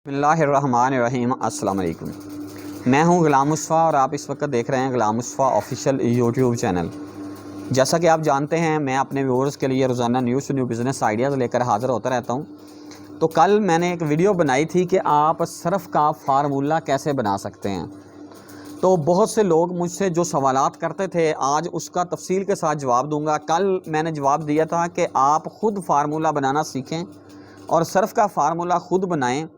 बिस्मिल्लाहिर्रहमानिर्रहीम। अस्सलाम वालेकुम। मैं हूं ग़ुलाम मुस्तफ़ा और आप इस वक्त देख रहे हैं ग़ुलाम मुस्तफ़ा ऑफिशियल यूट्यूब चैनल। जैसा कि आप जानते हैं, मैं अपने व्यूअर्स के लिए रोज़ाना न्यू बिज़नेस आइडियाज़ लेकर हाज़िर होता रहता हूं। तो कल मैंने एक वीडियो बनाई थी कि आप सर्फ़ का फ़ार्मूला कैसे बना सकते हैं। तो बहुत से लोग मुझसे जो सवालात करते थे, आज उसका तफसील के साथ जवाब दूँगा। कल मैंने जवाब दिया था कि आप ख़ुद फ़ार्मूला बनाना सीखें और सर्फ़ का फ़ार्मूला ख़ुद बनाएँ।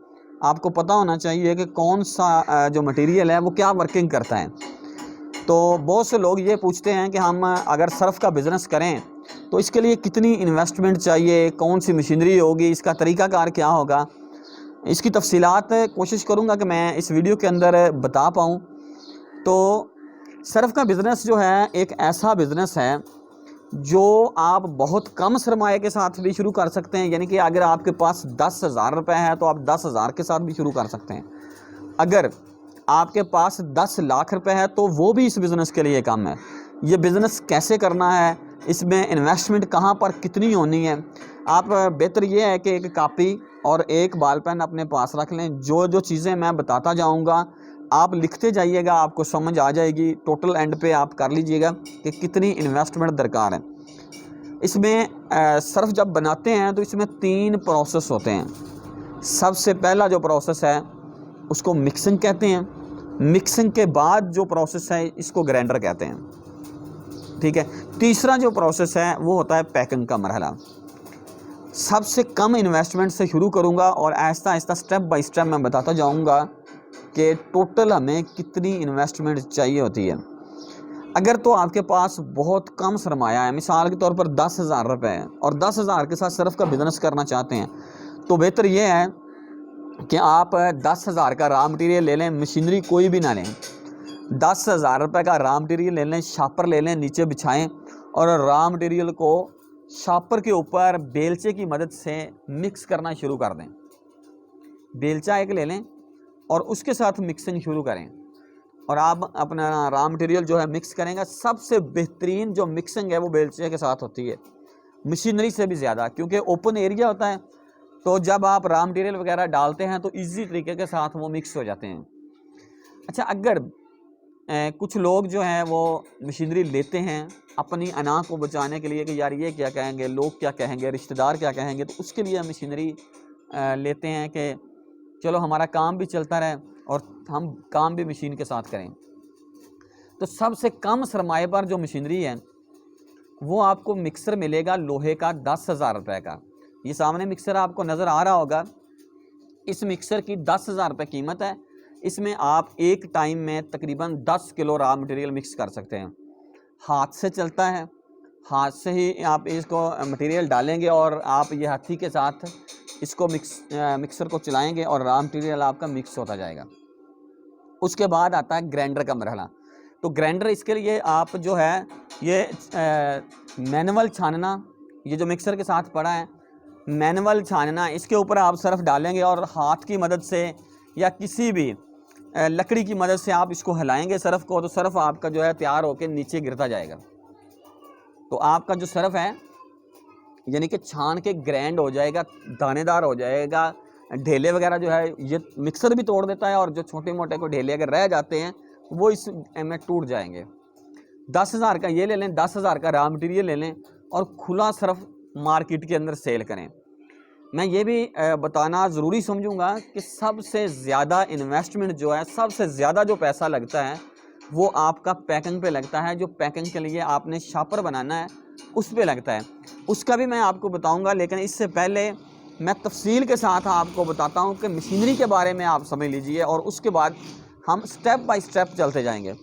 आपको पता होना चाहिए कि कौन सा जो मटेरियल है वो क्या वर्किंग करता है। तो बहुत से लोग ये पूछते हैं कि हम अगर सर्फ़ का बिज़नेस करें तो इसके लिए कितनी इन्वेस्टमेंट चाहिए, कौन सी मशीनरी होगी, इसका तरीक़ाकार क्या होगा। इसकी तफसीलात कोशिश करूँगा कि मैं इस वीडियो के अंदर बता पाऊँ। तो सर्फ़ का बिज़नेस जो है एक ऐसा बिज़नेस है जो आप बहुत कम सरमाए के साथ भी शुरू कर सकते हैं। यानी कि अगर आपके पास 10,000 रुपये है तो आप 10,000 के साथ भी शुरू कर सकते हैं। अगर आपके पास 10 लाख रुपए है तो वो भी इस बिज़नेस के लिए कम है। ये बिज़नेस कैसे करना है, इसमें इन्वेस्टमेंट कहाँ पर कितनी होनी है, आप बेहतर ये है कि एक कापी और एक बॉल पेन अपने पास रख लें। जो जो चीज़ें मैं बताता जाऊँगा आप लिखते जाइएगा, आपको समझ आ जाएगी। टोटल एंड पे आप कर लीजिएगा कि कितनी इन्वेस्टमेंट दरकार है। इसमें सर्फ़ जब बनाते हैं तो इसमें 3 प्रोसेस होते हैं। सबसे पहला जो प्रोसेस है उसको मिक्सिंग कहते हैं। मिक्सिंग के बाद जो प्रोसेस है इसको ग्राइंडर कहते हैं। ठीक है। तीसरा जो प्रोसेस है वो होता है पैकिंग का मरहला। सबसे कम इन्वेस्टमेंट से शुरू करूंगा और Aahista Aahista step by step मैं बताता जाऊंगा कि टोटल हमें कितनी इन्वेस्टमेंट चाहिए होती है। अगर तो आपके पास बहुत कम सरमाया है, मिसाल के तौर पर 10,000 रुपये है और 10,000 के साथ सर्फ़ का बिज़नेस करना चाहते हैं, तो बेहतर ये है कि आप 10,000 का रॉ मटेरियल ले लें, मशीनरी कोई भी ना लें। 10,000 रुपये का रॉ मटेरियल ले लें, शापर ले लें, नीचे बिछाएं और रॉ मटेरियल को शापर के ऊपर बेलचे की मदद से मिक्स करना शुरू कर दें। बेलचा एक ले लें और उसके साथ मिक्सिंग शुरू करें और आप अपना रॉ मटेरियल जो है मिक्स करेंगे। सबसे बेहतरीन जो मिक्सिंग है वो बेलचे के साथ होती है, मशीनरी से भी ज़्यादा, क्योंकि ओपन एरिया होता है। तो जब आप रॉ मटेरियल वगैरह डालते हैं तो इजी तरीके के साथ वो मिक्स हो जाते हैं। अच्छा, अगर कुछ लोग जो हैं वो मशीनरी लेते हैं अपनी अना को बचाने के लिए कि यार ये क्या कहेंगे, लोग क्या कहेंगे, रिश्तेदार क्या कहेंगे, तो उसके लिए मशीनरी लेते हैं कि चलो हमारा काम भी चलता रहे और हम काम भी मशीन के साथ करें। तो सबसे कम सरमाए पर जो मशीनरी है वो आपको मिक्सर मिलेगा लोहे का 10,000 रुपये का। ये सामने मिक्सर आपको नज़र आ रहा होगा। इस मिक्सर की 10,000 रुपये कीमत है। इसमें आप एक टाइम में तकरीबन 10 किलो रॉ मटेरियल मिक्स कर सकते हैं। हाथ से चलता है, हाथ से ही आप इसको मटेरियल डालेंगे और आप ये हाथी के साथ इसको मिक्सर को चलाएंगे और रॉ मटेरियल आपका मिक्स होता जाएगा। उसके बाद आता है ग्राइंडर का मरहला। तो ग्राइंडर, इसके लिए आप जो है ये मैनुअल छानना, ये जो मिक्सर के साथ पड़ा है मैनुअल छानना, इसके ऊपर आप सर्फ़ डालेंगे और हाथ की मदद से या किसी भी लकड़ी की मदद से आप इसको हिलाएंगे सर्फ़ को, तो सर्फ़ आपका जो है तैयार होकर नीचे गिरता जाएगा। तो आपका जो सर्फ़ है यानी कि छान के ग्राइंड हो जाएगा, दानेदार हो जाएगा। ढेले वगैरह जो है ये मिक्सर भी तोड़ देता है और जो छोटे मोटे को ढेले अगर रह जाते हैं वो इस में टूट जाएंगे। 10,000 का ये ले लें, 10,000 का रॉ मटेरियल ले लें और खुला सर्फ़ मार्केट के अंदर सेल करें। मैं ये भी बताना ज़रूरी समझूंगा कि सबसे ज़्यादा इन्वेस्टमेंट जो है, सबसे ज़्यादा जो पैसा लगता है वो आपका पैकिंग पे लगता है। जो पैकिंग के लिए आपने शापर बनाना है उस पे लगता है, उसका भी मैं आपको बताऊंगा। लेकिन इससे पहले मैं तफसील के साथ आपको बताता हूं कि मशीनरी के बारे में आप समझ लीजिए और उसके बाद हम स्टेप बाय स्टेप चलते जाएंगे।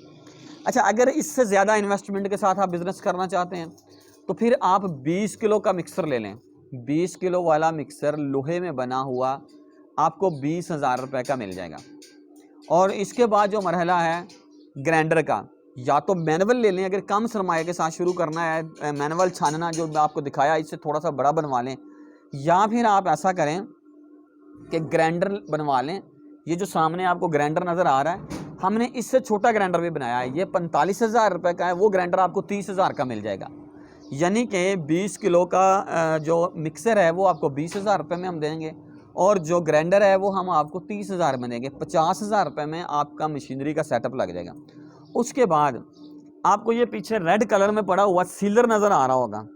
अच्छा, अगर इससे ज़्यादा इन्वेस्टमेंट के साथ आप बिज़नेस करना चाहते हैं तो फिर आप 20 किलो का मिक्सर ले लें। 20 किलो वाला मिक्सर लोहे में बना हुआ आपको 20,000 रुपये का मिल जाएगा। और इसके बाद जो मरहला है ग्राइंडर का, या तो मैनुअल ले लें अगर कम सरमाए के साथ शुरू करना है, मैनुअल छानना जो आपको दिखाया इससे थोड़ा सा बड़ा बनवा लें, या फिर आप ऐसा करें कि ग्राइंडर बनवा लें। ये जो सामने आपको ग्राइंडर नज़र आ रहा है, हमने इससे छोटा ग्राइंडर भी बनाया है। ये 45,000 रुपये का है, वो ग्राइंडर आपको 30,000 का मिल जाएगा। यानी कि 20 किलो का जो मिक्सर है वो आपको 20,000 रुपये में हम देंगे और जो ग्राइंडर है वो हम आपको 30,000 में देंगे। 50,000 रुपये में आपका मशीनरी का सेटअप लग जाएगा। उसके बाद आपको ये पीछे रेड कलर में पड़ा हुआ सीलर नज़र आ रहा होगा,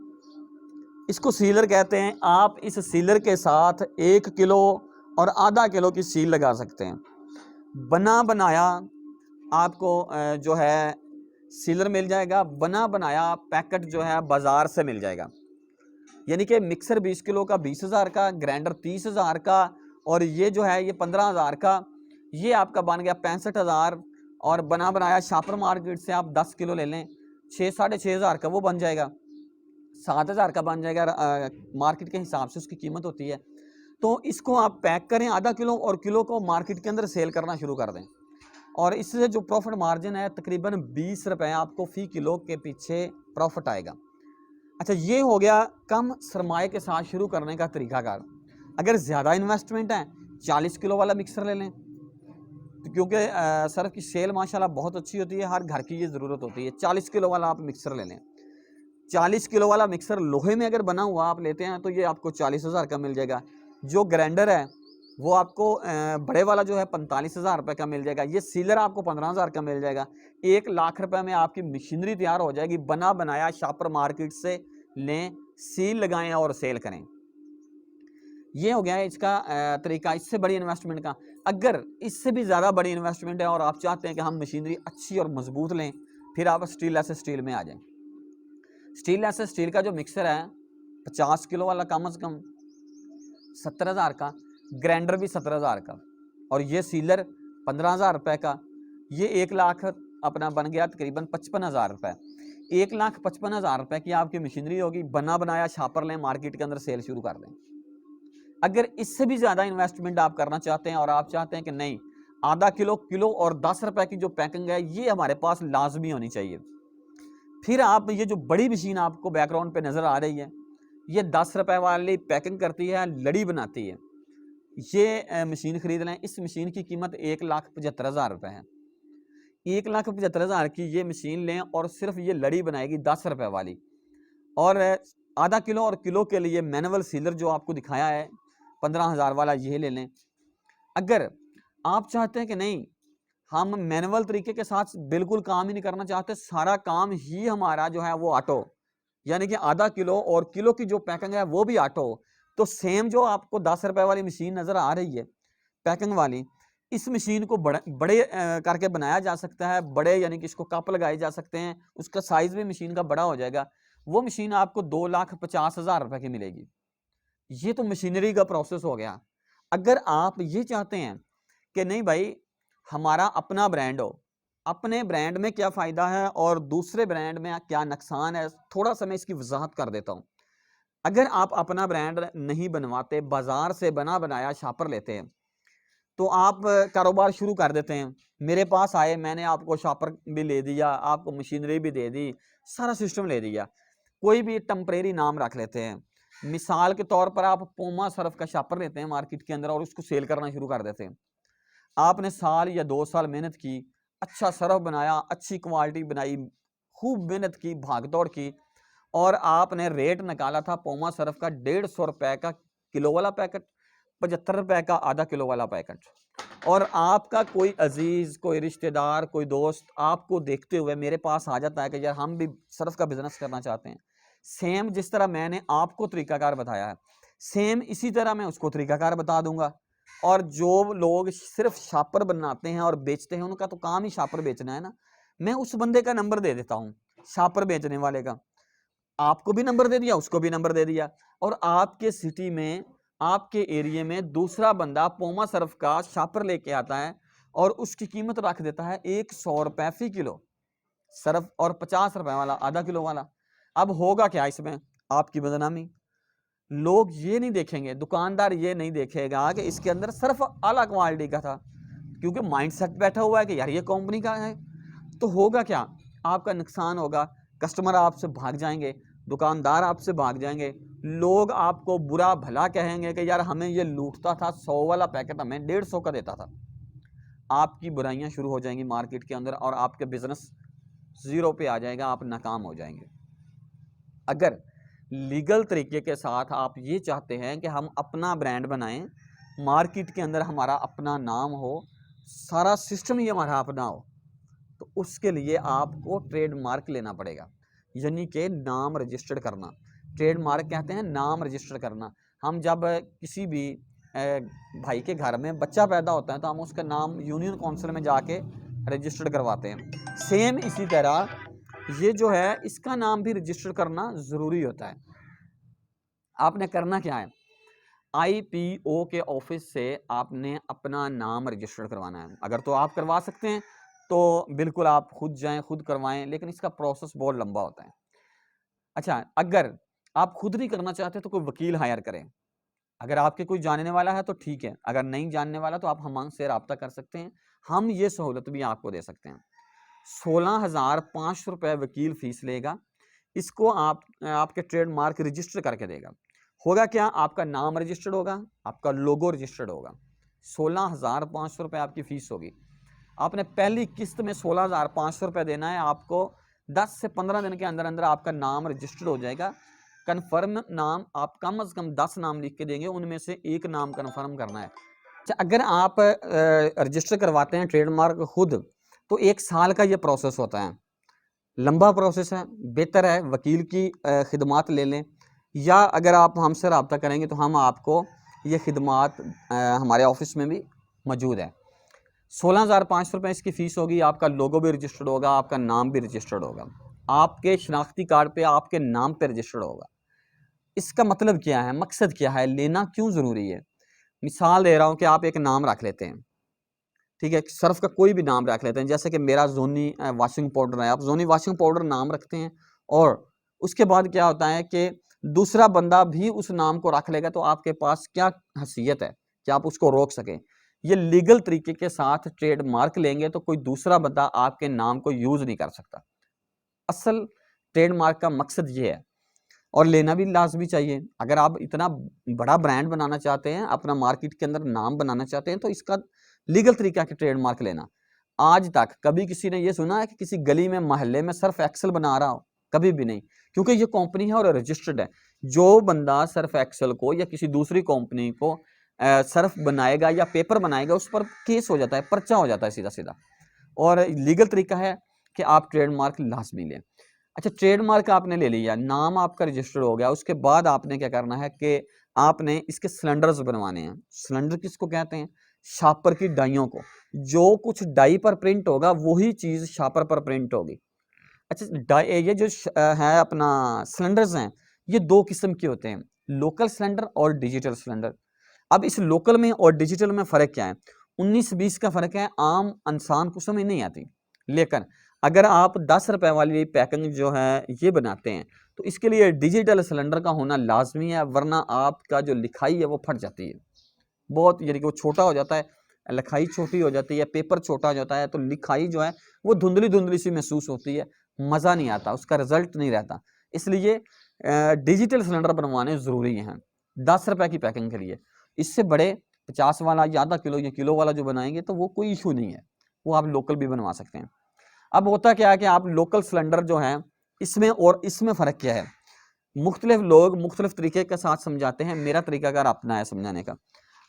इसको सीलर कहते हैं। आप इस सीलर के साथ 1 किलो और आधा किलो की सील लगा सकते हैं। बना बनाया आपको जो है सीलर मिल जाएगा, बना बनाया पैकेट जो है बाज़ार से मिल जाएगा। यानी कि मिक्सर 20 किलो का 20,000 का, ग्राइंडर 30,000 का, और ये जो है ये 15,000 का, ये आपका बन गया 65,000। और बना बनाया शापर मार्केट से आप 10 किलो ले लें, 6-6,500 का वो बन जाएगा, 7,000 का बन जाएगा। मार्केट के हिसाब से उसकी कीमत होती है। तो इसको आप पैक करें आधा किलो, और किलो को मार्केट के अंदर सेल करना शुरू कर दें, और इससे जो प्रॉफिट मार्जिन है तकरीबन 20 रुपये आपको फ़ी किलो के पीछे प्रॉफिट आएगा। अच्छा, ये हो गया कम सरमाए के साथ शुरू करने का तरीकाकार। अगर ज़्यादा इन्वेस्टमेंट है 40 किलो वाला मिक्सर ले लें, तो क्योंकि सर्फ की सेल माशाल्लाह बहुत अच्छी होती है, हर घर की ये ज़रूरत होती है। 40 किलो वाला आप मिक्सर ले लें। 40 किलो वाला मिक्सर लोहे में अगर बना हुआ आप लेते हैं तो ये आपको 40,000 का मिल जाएगा। जो ग्राइंडर है वो आपको बड़े वाला जो है 45,000 रुपये का मिल जाएगा। ये सीलर आपको 15,000 का मिल जाएगा। 1 लाख रुपए में आपकी मशीनरी तैयार हो जाएगी। बना बनाया शापर मार्केट से लें, सील लगाएं और सेल करें। ये हो गया है इसका तरीका, इससे बड़ी इन्वेस्टमेंट का। अगर इससे भी ज़्यादा बड़ी इन्वेस्टमेंट है और आप चाहते हैं कि हम मशीनरी अच्छी और मजबूत लें, फिर आप स्टील स्टील में आ जाएं। स्टील स्टील का जो मिक्सर है 50 किलो वाला कम से कम 70,000 का, ग्राइंडर भी 70,000 का, और ये सीलर 15,000 रुपये का। ये 1 लाख अपना बन गया तकरीबन 55,000 रुपये। 1,55,000 रुपये की आपकी मशीनरी होगी। बना बनाया छापर लें, मार्केट के अंदर सेल शुरू कर दें। अगर इससे भी ज़्यादा इन्वेस्टमेंट आप करना चाहते हैं और आप चाहते हैं कि नहीं, आधा किलो, किलो और 10 रुपये की जो पैकिंग है ये हमारे पास लाजमी होनी चाहिए, फिर आप ये जो बड़ी मशीन आपको बैकग्राउंड पे नज़र आ रही है, ये 10 रुपये वाली पैकिंग करती है, लड़ी बनाती है। ये मशीन खरीद लें। इस मशीन की कीमत 1,75,000 रुपये है। 1,75,000 की ये मशीन लें और सिर्फ ये लड़ी बनाएगी 10 रुपये वाली। और आधा किलो और किलो के लिए मैनुअल सीलर जो आपको दिखाया है 15,000 वाला, ये ले लें। अगर आप चाहते हैं कि नहीं, हम मैनुअल तरीके के साथ बिल्कुल काम ही नहीं करना चाहते, सारा काम ही हमारा जो है वो ऑटो, यानी कि आधा किलो और किलो की जो पैकिंग है वो भी ऑटो, तो सेम जो आपको 10 रुपये वाली मशीन नज़र आ रही है पैकिंग वाली, इस मशीन को बड़े करके बनाया जा सकता है। बड़े यानी कि इसको कप लगाए जा सकते हैं, उसका साइज़ भी मशीन का बड़ा हो जाएगा। वो मशीन आपको 2,50,000 रुपये की मिलेगी। ये तो मशीनरी का प्रोसेस हो गया। अगर आप ये चाहते हैं कि नहीं भाई, हमारा अपना ब्रांड हो, अपने ब्रांड में क्या फ़ायदा है और दूसरे ब्रांड में क्या नुकसान है, थोड़ा सा मैं इसकी वजाहत कर देता हूँ। अगर आप अपना ब्रांड नहीं बनवाते, बाज़ार से बना बनाया छापर लेते हैं, तो आप कारोबार शुरू कर देते हैं। मेरे पास आए, मैंने आपको शॉपर भी ले दिया, आपको मशीनरी भी दे दी, सारा सिस्टम ले दिया। कोई भी टेम्परेरी नाम रख लेते हैं। मिसाल के तौर पर आप पोमा सर्फ का शॉपर लेते हैं मार्केट के अंदर और उसको सेल करना शुरू कर देते हैं। आपने साल या 2 साल मेहनत की, अच्छा सर्फ बनाया, अच्छी क्वालिटी बनाई, खूब मेहनत की, भागदौड़ की, और आपने रेट निकाला था पोमा सर्फ का 150 रुपये का किलो वाला पैकेट, 75 रुपये का आधा किलो वाला पैकेट। और आपका कोई अजीज़, कोई रिश्तेदार, कोई दोस्त आपको देखते हुए मेरे पास आ जाता है कि यार हम भी सर्फ का बिजनेस करना चाहते हैं। सेम जिस तरह मैंने आपको तरीकाकार बताया है, सेम इसी तरह मैं उसको तरीकाकार बता दूंगा। और जो लोग सिर्फ शापर बनाते हैं और बेचते हैं, उनका तो काम ही शापर बेचना है ना, मैं उस बंदे का नंबर दे देता हूँ, शापर बेचने वाले का। आपको भी नंबर दे दिया, उसको भी नंबर दे दिया, और आपके सिटी में, आपके एरिया में दूसरा बंदा पोमा सर्फ का शापर लेके आता है और उसकी कीमत रख देता है 100 रुपये फी किलो सर्फ, और 50 रुपये वाला आधा किलो वाला। अब होगा क्या इसमें? आपकी बदनामी। लोग ये नहीं देखेंगे, दुकानदार ये नहीं देखेगा कि इसके अंदर सर्फ आला क्वालिटी का था, क्योंकि माइंडसेट बैठा हुआ है कि यार ये कंपनी का है। तो होगा क्या? आपका नुकसान होगा, कस्टमर आपसे भाग जाएंगे, दुकानदार आपसे भाग जाएंगे, लोग आपको बुरा भला कहेंगे कि यार हमें ये लूटता था, 100 वाला पैकेट हमें 150 का देता था। आपकी बुराइयां शुरू हो जाएंगी मार्केट के अंदर और आपके बिजनेस ज़ीरो पे आ जाएगा, आप नाकाम हो जाएंगे। अगर लीगल तरीके के साथ आप ये चाहते हैं कि हम अपना ब्रांड बनाएं, मार्केट के अंदर हमारा अपना नाम हो, सारा सिस्टम ही हमारा अपना हो, तो उसके लिए आपको ट्रेडमार्क लेना पड़ेगा, यानी कि नाम रजिस्टर्ड करना। ट्रेडमार्क कहते हैं नाम रजिस्टर करना। हम जब किसी भी भाई के घर में बच्चा पैदा होता है तो हम उसका नाम यूनियन काउंसिल में जाके रजिस्टर्ड करवाते हैं। सेम इसी तरह ये जो है इसका नाम भी रजिस्टर करना ज़रूरी होता है। आपने करना क्या है, IPO के ऑफिस से आपने अपना नाम रजिस्टर करवाना है। अगर तो आप करवा सकते हैं तो बिल्कुल आप खुद जाएं, खुद करवाएं, लेकिन इसका प्रोसेस बहुत लंबा होता है। अच्छा, अगर आप खुद नहीं करना चाहते तो कोई वकील हायर करें। अगर आपके कोई जानने वाला है तो ठीक है, अगर नहीं जानने वाला तो आप हमसे रब्ता कर सकते हैं, हम ये सहूलत भी आपको दे सकते हैं। 16,500 रुपये वकील फीस लेगा, इसको आपके ट्रेडमार्क रजिस्टर करके देगा। होगा क्या, आपका नाम रजिस्टर्ड होगा, आपका लोगो रजिस्टर्ड होगा। 16,500 रुपये आपकी फीस होगी। आपने पहली किस्त में 16,500 रुपये देना है। आपको 10 से 15 दिन के अंदर अंदर आपका नाम रजिस्टर्ड हो जाएगा। कन्फर्म नाम आप कम से कम 10 नाम लिख के देंगे, उनमें से एक नाम कन्फर्म करना है। अच्छा, अगर आप रजिस्टर करवाते हैं ट्रेडमार्क खुद, तो 1 साल का ये प्रोसेस होता है, लंबा प्रोसेस है। बेहतर है वकील की खिदमात ले लें, या अगर आप हमसे रब्ता करेंगे तो हम आपको ये खिदमात हमारे ऑफिस में भी मौजूद है। 16,500 रुपये इसकी फ़ीस होगी। आपका लोगो भी रजिस्टर्ड होगा, आपका नाम भी रजिस्टर्ड होगा, आपके शनाख्ती कार्ड पे आपके नाम पे रजिस्टर्ड होगा। इसका मतलब क्या है, मकसद क्या है, लेना क्यों ज़रूरी है? मिसाल दे रहा हूँ कि आप एक नाम रख लेते हैं, ठीक है, सर्फ का कोई भी नाम रख लेते हैं, जैसे कि मेरा जोनी वॉशिंग पाउडर है, आप जोनी वॉशिंग पाउडर नाम रखते हैं, और उसके बाद क्या होता है कि दूसरा बंदा भी उस नाम को रख लेगा, तो आपके पास क्या हैसियत है कि आप उसको रोक सकें? ये लीगल तरीके के साथ ट्रेडमार्क लेंगे तो कोई दूसरा बंदा आपके नाम को यूज़ नहीं कर सकता। असल ट्रेडमार्क का मकसद ये है, और लेना भी लाजमी चाहिए। अगर आप इतना बड़ा ब्रांड बनाना चाहते हैं, अपना मार्केट के अंदर नाम बनाना चाहते हैं, तो इसका लीगल तरीका के ट्रेडमार्क लेना। आज तक कभी किसी ने ये सुना है कि किसी गली में मोहल्ले में सर्फ एक्सेल बना रहा हो? कभी भी नहीं, क्योंकि ये कंपनी है और रजिस्टर्ड है। जो बंदा सर्फ एक्सेल को या किसी दूसरी कंपनी को सर्फ बनाएगा या पेपर बनाएगा, उस पर केस हो जाता है, पर्चा हो जाता है सीधा सीधा। और लीगल तरीका है कि आप ट्रेडमार्क लाजमी लें। अच्छा, ट्रेडमार्क आपने ले लिया, नाम आपका रजिस्टर हो गया, उसके बाद आपने क्या करना है कि आपने इसके सिलेंडर्स बनवाने हैं। सिलेंडर किसको कहते हैं? शापर की डाइयों को। जो कुछ डाई पर प्रिंट होगा वही चीज़ शापर पर प्रिंट होगी। अच्छा, ये जो है अपना सिलेंडर्स हैं, ये 2 किस्म के होते हैं, लोकल सिलेंडर और डिजिटल सिलेंडर। अब इस लोकल में और डिजिटल में फ़र्क क्या है? 19-20 का फ़र्क है, आम इंसान को समझ नहीं आती। लेकिन अगर आप 10 रुपए वाली पैकिंग जो है ये बनाते हैं, तो इसके लिए डिजिटल सिलेंडर का होना लाजमी है, वरना आपका जो लिखाई है वो फट जाती है। बहुत, यानी कि वो छोटा हो जाता है, लिखाई छोटी हो जाती है, पेपर छोटा हो जाता है, तो लिखाई जो है वो धुंधली-धुंधली सी महसूस होती है, मज़ा नहीं आता, उसका रिज़ल्ट नहीं रहता। इसलिए डिजिटल सिलेंडर बनवाने ज़रूरी हैं 10 रुपए की पैकिंग के लिए। इससे बड़े 50 वाला या आधा किलो या किलो वाला जो बनाएंगे तो वो कोई इशू नहीं है, वो आप लोकल भी बनवा सकते हैं। अब होता क्या है कि आप लोकल सिलेंडर जो है, इसमें और इसमें फ़र्क क्या है? मुख्तलिफ लोग मुख्तलिफ तरीके के साथ समझाते हैं, मेरा तरीकाकार अपना है समझाने का।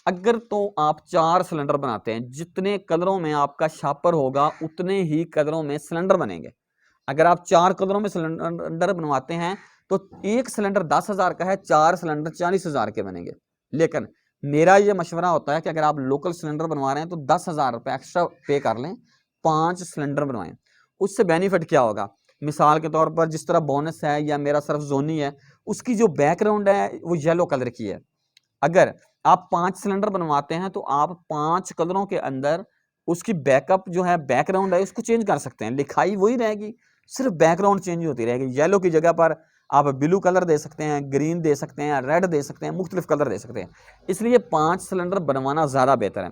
अगर तो आप 4 सिलेंडर बनाते हैं, जितने कलरों में आपका शापर होगा उतने ही कलरों में सिलेंडर बनेंगे। अगर आप 4 कलरों में सिलेंडर बनवाते हैं तो एक सिलेंडर 10,000 का है, 4 सिलेंडर 40,000 के बनेंगे। लेकिन मेरा ये मशवरा होता है कि अगर आप लोकल सिलेंडर बनवा रहे हैं तो 10,000 रुपये एक्स्ट्रा पे कर लें, 5 सिलेंडर बनवाएं। उससे बेनिफिट क्या होगा? मिसाल के तौर पर जिस तरह बोनस है या मेरा सर्फ जोनी है, उसकी जो बैकग्राउंड है वो येलो कलर की है। अगर आप 5 सिलेंडर बनवाते हैं तो आप 5 कलरों के अंदर उसकी बैकअप जो है, बैकग्राउंड है, उसको चेंज कर सकते हैं। लिखाई वही रहेगी, सिर्फ बैकग्राउंड चेंज होती रहेगी। येलो की जगह पर आप ब्लू कलर दे सकते हैं, ग्रीन दे सकते हैं, रेड दे सकते हैं, मुख्तलिफ कलर दे सकते हैं। इसलिए 5 सिलेंडर बनवाना ज़्यादा बेहतर है।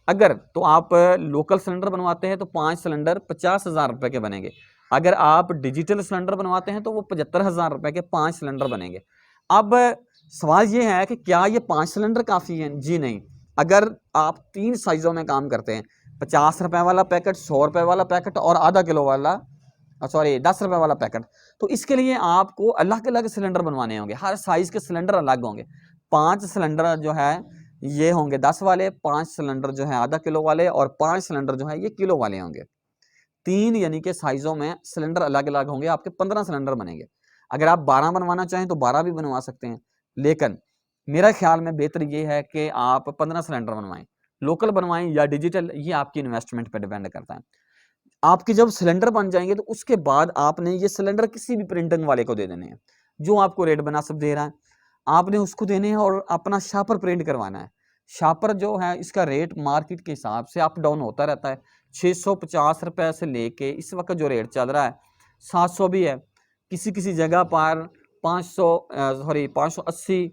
अगर तो आप लोकल सिलेंडर बनवाते हैं तो 5 सिलेंडर 50,000 रुपये के बनेंगे। अगर आप डिजिटल सिलेंडर बनवाते हैं तो वो 75,000 रुपये के 5 सिलेंडर बनेंगे। अब सवाल ये है कि क्या ये 5 सिलेंडर काफ़ी हैं? जी नहीं। अगर आप 3 साइज़ों में काम करते हैं, 50 रुपये वाला पैकेट, 100 रुपये वाला पैकेट और आधा किलो वाला, सॉरी 10 रुपये वाला पैकेट, तो इसके लिए आपको अलग अलग सिलेंडर बनवाने होंगे, हर साइज़ के सिलेंडर अलग होंगे। 5 सिलेंडर जो है ये होंगे 10 वाले, 5 सिलेंडर जो है आधा किलो वाले, और 5 सिलेंडर जो है ये किलो वाले होंगे। 3 यानी कि साइजों में सिलेंडर अलग अलग होंगे, आपके 15 सिलेंडर बनेंगे। अगर आप 12 बनवाना चाहें तो 12 भी बनवा सकते हैं, लेकिन मेरा ख्याल में बेहतर ये है कि आप 15 सिलेंडर बनवाएं, लोकल बनवाएं या डिजिटल, ये आपकी इन्वेस्टमेंट पर डिपेंड करता है। आपके जब सिलेंडर बन जाएंगे तो उसके बाद आपने ये सिलेंडर किसी भी प्रिंटिंग वाले को दे देने हैं, जो आपको रेट बना सब दे रहा है, आपने उसको देने हैं और अपना शापर प्रिंट करवाना है। शापर जो है इसका रेट मार्केट के हिसाब से अप डाउन होता रहता है, 650 रुपये से लेके इस वक्त जो रेट चल रहा है 700 भी है, किसी किसी जगह पर 580,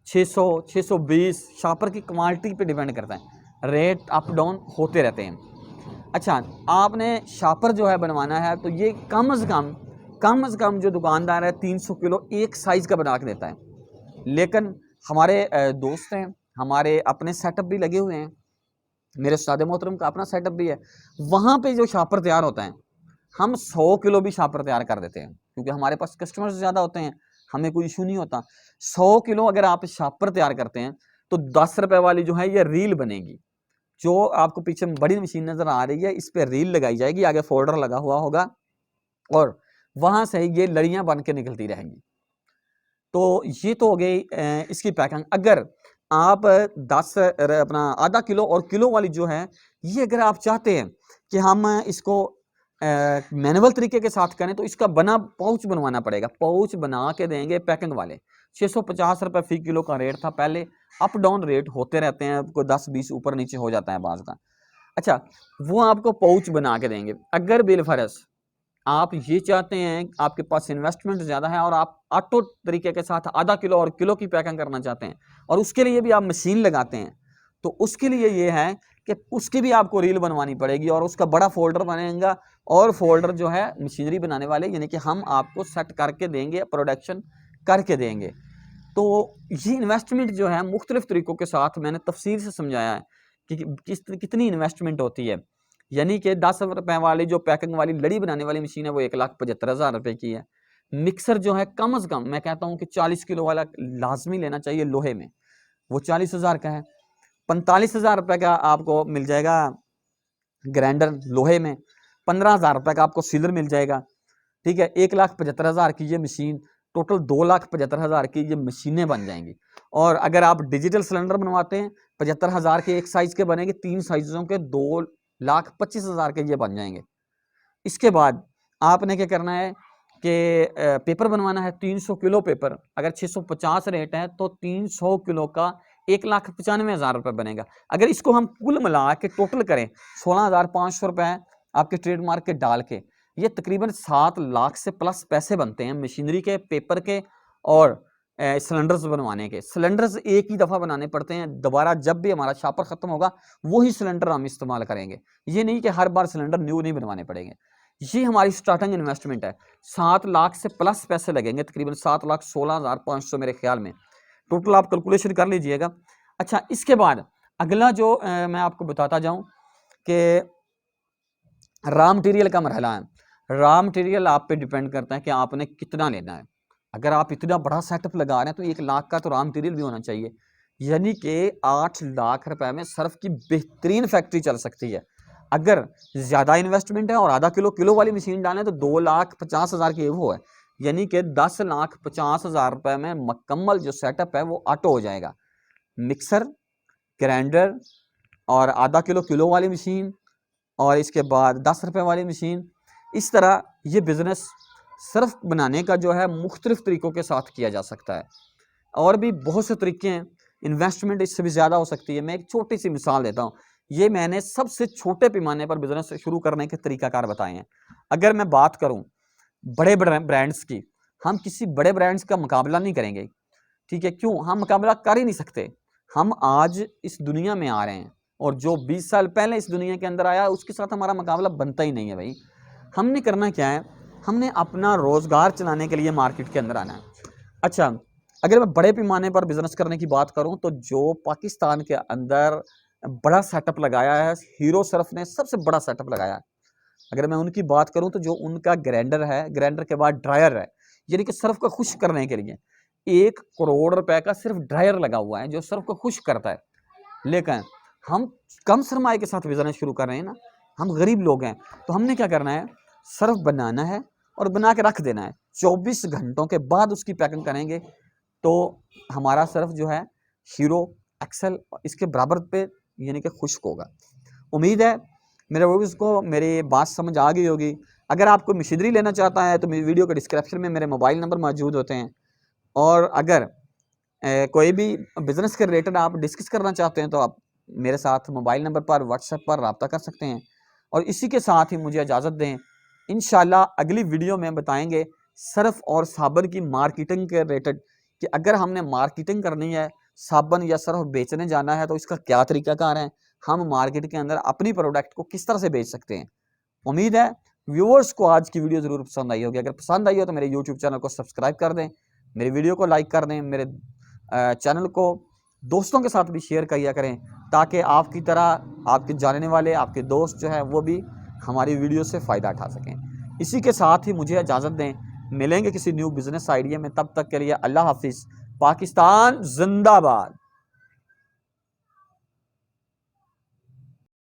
600, 620, शापर की क्वालिटी पे डिपेंड करता है, रेट अप डाउन होते रहते हैं। अच्छा, आपने शापर जो है बनवाना है तो ये कम से कम जो दुकानदार है 300 किलो एक साइज़ का बना के देता है, लेकिन हमारे दोस्त हैं, हमारे अपने सेटअप भी लगे हुए हैं, मेरे उस्ताद मोहतरम का अपना सेटअप भी है, वहाँ पे जो शापर तैयार होता है हम 100 किलो भी शापर तैयार कर देते हैं, क्योंकि हमारे पास कस्टमर्स ज़्यादा होते हैं, हमें कोई इशू नहीं होता। 100 किलो अगर आप शापर तैयार करते हैं तो 10 रुपये वाली जो है ये रील बनेगी, जो आपको पीछे बड़ी मशीन नज़र आ रही है इस पर रील लगाई जाएगी, आगे फोल्डर लगा हुआ होगा और वहाँ से ये लड़ियाँ बन के निकलती रहेंगी। तो ये तो हो गई इसकी पैकिंग। अगर आप 10 अपना आधा किलो और किलो वाली जो है ये अगर आप चाहते हैं कि हम इसको मैनुअल तरीके के साथ करें तो इसका बना पाउच बनवाना पड़ेगा, पाउच बना के देंगे पैकिंग वाले। 650 रुपये फी किलो का रेट था पहले, अप डाउन रेट होते रहते हैं, कोई 10-20 ऊपर नीचे हो जाता है बाज़ का। अच्छा, वो आपको पाउच बना के देंगे। अगर बिलफर्ज आप ये चाहते हैं, आपके पास इन्वेस्टमेंट ज़्यादा है और आप ऑटो तरीके के साथ आधा किलो और किलो की पैकिंग करना चाहते हैं और उसके लिए भी आप मशीन लगाते हैं, तो उसके लिए ये है कि उसकी भी आपको रील बनवानी पड़ेगी और उसका बड़ा फोल्डर बनेगा, और फोल्डर जो है मशीनरी बनाने वाले यानी कि हम आपको सेट करके देंगे, प्रोडक्शन करके देंगे। तो ये इन्वेस्टमेंट जो है मुख्तलिफ तरीक़ों के साथ मैंने तफसील से समझाया है कि कितनी इन्वेस्टमेंट होती है। यानी कि 10 रुपये वाली जो पैकिंग वाली लड़ी बनाने वाली मशीन है वो 1,75,000 रुपये की है। मिक्सर जो है कम से कम मैं कहता हूँ कि 40 किलो वाला लाजमी लेना चाहिए लोहे में, वो 40,000 का है। 45,000 रुपये का आपको मिल जाएगा ग्राइंडर लोहे में, 15,000 रुपये का आपको सीलर मिल जाएगा, ठीक है। 1,75,000 की ये मशीन, टोटल 2,75,000 की ये मशीनें बन जाएंगी। और अगर आप डिजिटल सिलेंडर बनवाते हैं 75,000 के एक साइज़ के बनेंगे, 3 साइज़ों के 2,25,000 के ये बन जाएंगे। इसके बाद आपने क्या करना है कि पेपर बनवाना है 300 किलो पेपर, अगर 650 रेट है तो 300 किलो का 1,95,000 रुपये बनेगा। अगर इसको हम कुल मिला के टोटल करें 16,500 रुपये आपके ट्रेडमार्क के डाल के, ये तकरीबन 7 लाख से प्लस पैसे बनते हैं मशीनरी के, पेपर के और सिलेंडर्स बनवाने के। सिलेंडर्स एक ही दफ़ा बनाने पड़ते हैं, दोबारा जब भी हमारा शापर ख़त्म होगा वही सिलेंडर हम इस्तेमाल करेंगे, ये नहीं कि हर बार सिलेंडर न्यू नहीं बनवाने पड़ेंगे। ये हमारी स्टार्टिंग इन्वेस्टमेंट है, 7 लाख से प्लस पैसे लगेंगे, तकरीबन 7,16,500 मेरे ख्याल में, टोटल आप कैलकुलेशन कर लीजिएगा। अच्छा, इसके बाद अगला जो मैं आपको बताता जाऊँ कि रॉ मटेरियल का मरहला है। रॉ मटेरियल आप पे डिपेंड करता है कि आपने कितना लेना है। अगर आप इतना बड़ा सेटअप लगा रहे हैं तो 1 लाख का तो रॉ मटेरियल भी होना चाहिए, यानी कि 8 लाख रुपए में सर्फ की बेहतरीन फैक्ट्री चल सकती है। अगर ज़्यादा इन्वेस्टमेंट है और आधा किलो किलो वाली मशीन डालें तो 2,50,000 की वो है, यानी कि 10,50,000 रुपये में मुकम्मल जो सेटअप है वो ऑटो हो जाएगा। मिक्सर, ग्राइंडर और आधा किलो किलो वाली मशीन और इसके बाद 10 रुपये वाली मशीन। इस तरह ये बिज़नेस सर्फ बनाने का जो है मुख्तलिफ तरीक़ों के साथ किया जा सकता है, और भी बहुत से तरीके हैं, इन्वेस्टमेंट इससे भी ज़्यादा हो सकती है। मैं एक छोटी सी मिसाल देता हूँ, ये मैंने सबसे छोटे पैमाने पर बिज़नेस शुरू करने के तरीक़ाकार बताए हैं। अगर मैं बात करूँ बड़े ब्रांड्स की, हम किसी बड़े ब्रांड्स का मुकाबला नहीं करेंगे, ठीक है। क्यों? हम मुकाबला कर ही नहीं सकते। हम आज इस दुनिया में आ रहे हैं और जो 20 साल पहले इस दुनिया के अंदर आया उसके साथ हमारा मुकाबला बनता ही नहीं है भाई। हमने करना क्या है, हमने अपना रोज़गार चलाने के लिए मार्केट के अंदर आना है। अच्छा, अगर मैं बड़े पैमाने पर बिज़नेस करने की बात करूं तो जो पाकिस्तान के अंदर बड़ा सेटअप लगाया है, हीरो सर्फ ने सबसे बड़ा सेटअप लगाया है। अगर मैं उनकी बात करूं तो जो उनका ग्राइंडर है, ग्राइंडर के बाद ड्रायर है, यानी कि सर्फ को खुश्क करने के लिए, 1 करोड़ रुपए का सिर्फ ड्रायर लगा हुआ है जो सर्फ को खुश करता है। लेकिन हम कम सरमाए के साथ बिजनेस शुरू कर रहे हैं ना, हम गरीब लोग हैं, तो हमने क्या करना है, सर्फ बनाना है और बना के रख देना है। 24 घंटों के बाद उसकी पैकिंग करेंगे तो हमारा सर्फ जो है हीरो, एक्सेल इसके बराबर पे यानी कि खुश्क होगा। उम्मीद है मेरे व्यूअर्स को मेरी बात समझ आ गई होगी। अगर आपको मशीनरी लेना चाहता है तो मेरी वीडियो के डिस्क्रिप्शन में मेरे मोबाइल नंबर मौजूद होते हैं, और अगर कोई भी बिज़नेस के रिलेटेड आप डिस्कस करना चाहते हैं तो आप मेरे साथ मोबाइल नंबर पर व्हाट्सएप पर रब्ता कर सकते हैं। और इसी के साथ ही मुझे इजाज़त दें, इंशाल्लाह अगली वीडियो में बताएंगे सर्फ और साबुन की मार्केटिंग के रिलेटेड कि अगर हमने मार्केटिंग करनी है, साबुन या सर्फ बेचने जाना है तो इसका क्या तरीकाकार है, हम मार्केट के अंदर अपनी प्रोडक्ट को किस तरह से बेच सकते हैं। उम्मीद है व्यूअर्स को आज की वीडियो ज़रूर पसंद आई होगी। अगर पसंद आई हो तो मेरे यूट्यूब चैनल को सब्सक्राइब कर दें, मेरी वीडियो को लाइक कर दें, मेरे चैनल को दोस्तों के साथ भी शेयर किया करें ताकि आपकी तरह आपके जानने वाले आपके दोस्त जो हैं वो भी हमारी वीडियो से फ़ायदा उठा सकें। इसी के साथ ही मुझे इजाज़त दें, मिलेंगे किसी न्यू बिज़नेस आइडिया में, तब तक के लिए अल्लाह हाफिज़। पाकिस्तान जिंदाबाद।